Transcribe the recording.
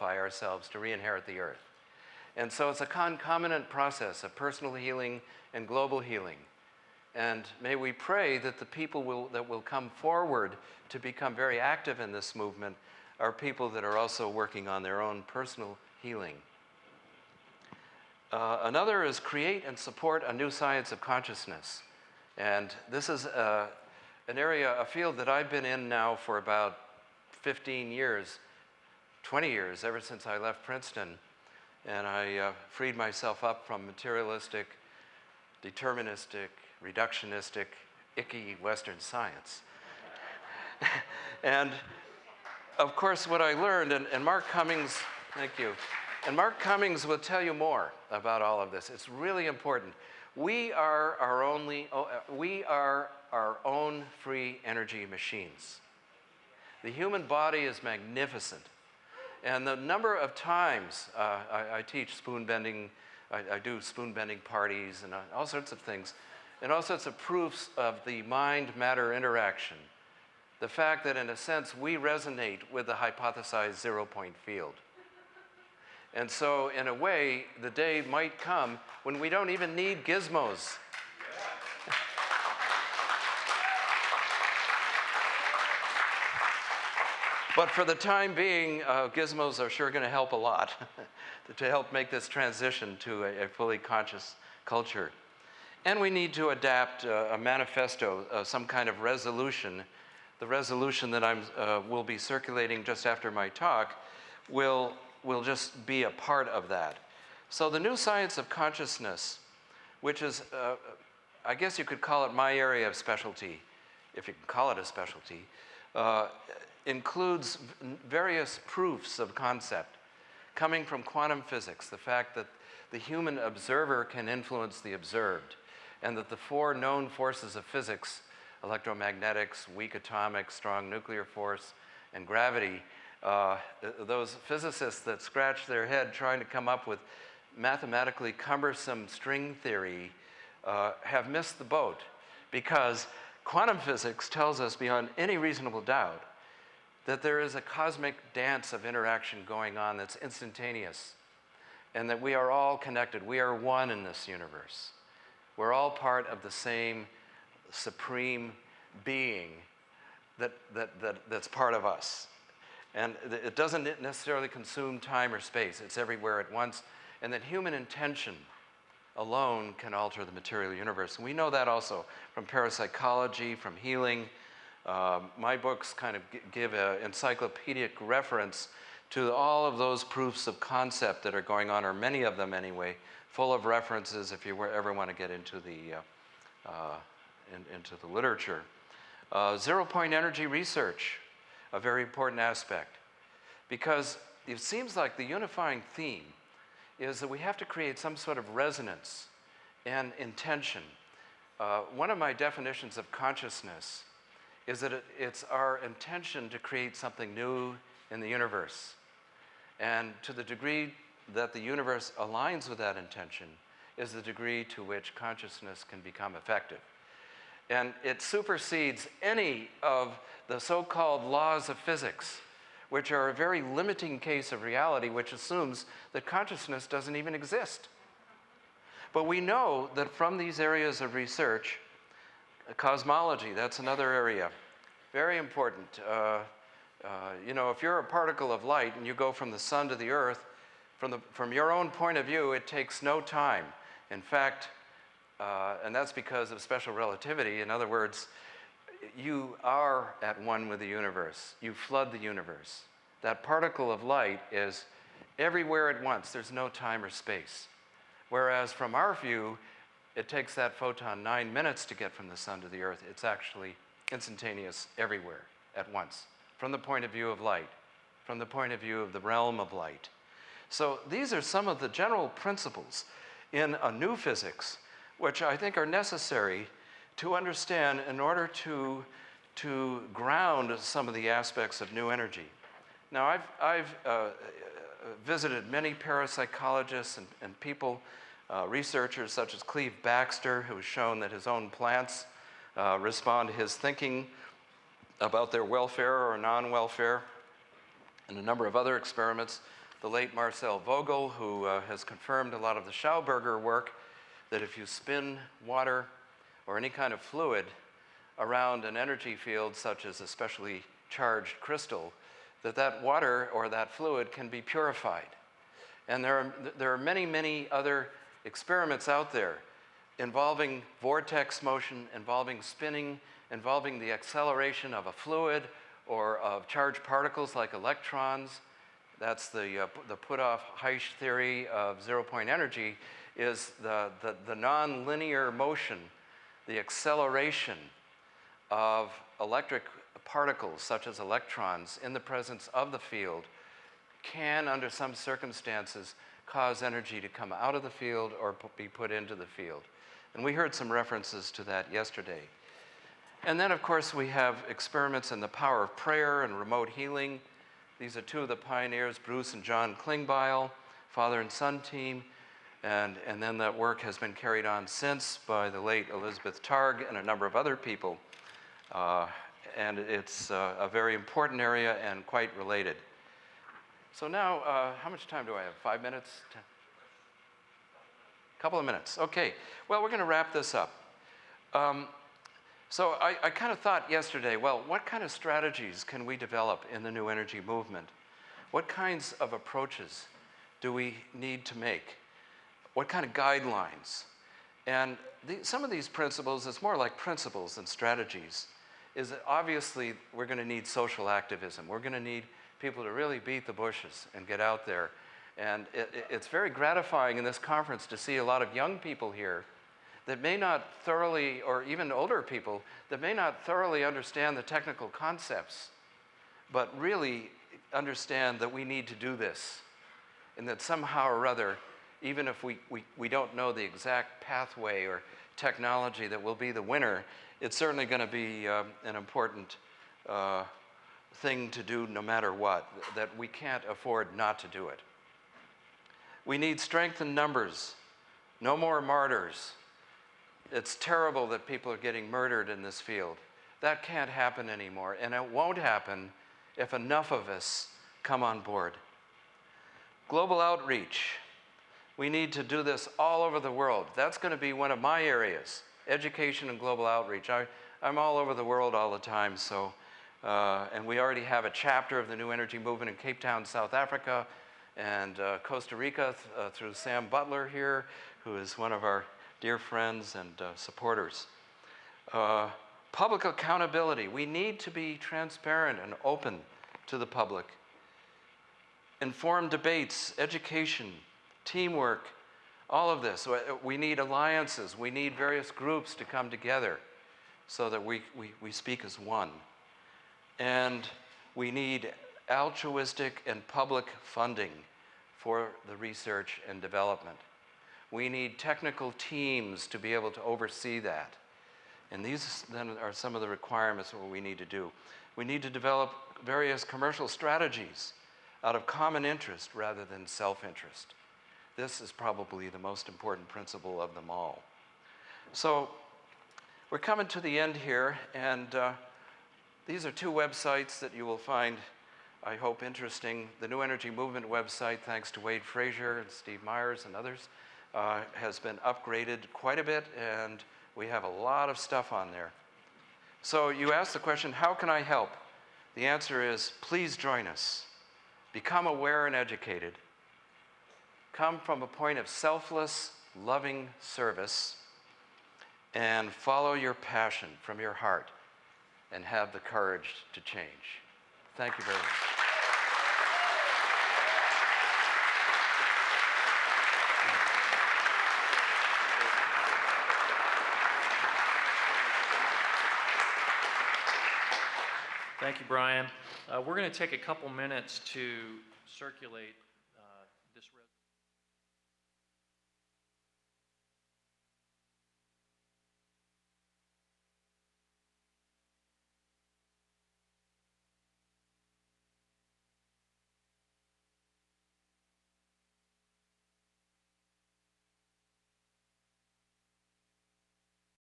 ourselves to re-inherit the earth. And so it's a concomitant process of personal healing and global healing. And may we pray that the people that will come forward to become very active in this movement are people that are also working on their own personal healing. Another is create and support a new science of consciousness. And this is an area, a field that I've been in now for about 15 years, 20 years, ever since I left Princeton. And I freed myself up from materialistic, deterministic, reductionistic, icky Western science. And of course, what I learned, and Mark Cummings, thank you, and Mark Cummings will tell you more about all of this. It's really important. We are our own free energy machines. The human body is magnificent. And the number of times I teach spoon bending, I do spoon bending parties and all sorts of things, and all sorts of proofs of the mind-matter interaction. The fact that in a sense we resonate with the hypothesized zero-point field. And so in a way, the day might come when we don't even need gizmos. But for the time being, gizmos are sure going to help a lot to help make this transition to a fully conscious culture. And we need to adapt a manifesto, some kind of resolution. The resolution that will be circulating just after my talk will just be a part of that. So the new science of consciousness, which is, I guess you could call it my area of specialty, if you can call it a specialty, includes various proofs of concept coming from quantum physics, the fact that the human observer can influence the observed, and that the four known forces of physics, electromagnetics, weak atomic, strong nuclear force, and gravity, those physicists that scratch their head trying to come up with mathematically cumbersome string theory have missed the boat, because quantum physics tells us beyond any reasonable doubt that there is a cosmic dance of interaction going on that's instantaneous, and that we are all connected. We are one in this universe. We're all part of the same supreme being that's part of us. And it doesn't necessarily consume time or space. It's everywhere at once. And that human intention alone can alter the material universe. And we know that also from parapsychology, from healing. My books kind of give an encyclopedic reference to all of those proofs of concept that are going on, or many of them anyway, full of references if you ever want to get into the literature. Zero-point energy research, a very important aspect, because it seems like the unifying theme is that we have to create some sort of resonance and intention. One of my definitions of consciousness is that it's our intention to create something new in the universe. And to the degree that the universe aligns with that intention is the degree to which consciousness can become effective. And it supersedes any of the so-called laws of physics, which are a very limiting case of reality, which assumes that consciousness doesn't even exist. But we know that from these areas of research, cosmology, that's another area, very important. If you're a particle of light and you go from the sun to the earth, from your own point of view, it takes no time. In fact, and that's because of special relativity. In other words, you are at one with the universe. You flood the universe. That particle of light is everywhere at once. There's no time or space. Whereas from our view, it takes that photon 9 minutes to get from the sun to the earth. It's actually instantaneous everywhere at once, from the point of view of light, from the point of view of the realm of light. So these are some of the general principles in a new physics, which I think are necessary to understand in order to ground some of the aspects of new energy. Now, I've visited many parapsychologists and people, researchers such as Cleve Baxter, who has shown that his own plants respond to his thinking about their welfare or non-welfare, and a number of other experiments. the late Marcel Vogel, who has confirmed a lot of the Schauberger work, that if you spin water or any kind of fluid around an energy field, such as a specially charged crystal, that water or that fluid can be purified. And there are many, many other experiments out there involving vortex motion, involving spinning, involving the acceleration of a fluid or of charged particles like electrons. That's the put-off Heisch theory of zero-point energy, is the non-linear motion, the acceleration of electric particles such as electrons in the presence of the field can, under some circumstances, cause energy to come out of the field or be put into the field. And we heard some references to that yesterday. And then, of course, we have experiments in the power of prayer and remote healing. These are two of the pioneers, Bruce and John Klingbeil, father and son team. And then that work has been carried on since by the late Elizabeth Targ and a number of other people. And it's a very important area and quite related. So now, how much time do I have? 5 minutes? 10? Couple of minutes. Okay. Well, we're going to wrap this up. So I kind of thought yesterday, well, what kind of strategies can we develop in the new energy movement? What kinds of approaches do we need to make? What kind of guidelines? And some of these principles, it's more like principles than strategies, is that obviously we're going to need social activism. We're going to need people to really beat the bushes and get out there. And it's very gratifying in this conference to see a lot of young people here that may not thoroughly, or even older people, that may not thoroughly understand the technical concepts, but really understand that we need to do this. And that somehow or other, even if we don't know the exact pathway or technology that will be the winner, it's certainly going to be an important thing to do no matter what, that we can't afford not to do it. We need strength in numbers, no more martyrs. It's terrible that people are getting murdered in this field. That can't happen anymore, and it won't happen if enough of us come on board. Global outreach. We need to do this all over the world. That's going to be one of my areas, education and global outreach. I'm all over the world all the time, so, and we already have a chapter of the New Energy Movement in Cape Town, South Africa, and Costa Rica through Sam Butler here, who is one of our dear friends and supporters. Public accountability. We need to be transparent and open to the public. Informed debates, education, teamwork, all of this. We need alliances. We need various groups to come together so that we speak as one. And we need altruistic and public funding for the research and development. We need technical teams to be able to oversee that. And these then are some of the requirements of what we need to do. We need to develop various commercial strategies out of common interest rather than self-interest. This is probably the most important principle of them all. So we're coming to the end here, and these are two websites that you will find, I hope, interesting. The New Energy Movement website, thanks to Wade Frazier and Steve Myers and others, has been upgraded quite a bit, and we have a lot of stuff on there. So you ask the question, how can I help? The answer is, please join us. Become aware and educated. Come from a point of selfless, loving service, and follow your passion from your heart, and have the courage to change. Thank you very much. Thank you, Brian. We're going to take a couple minutes to circulate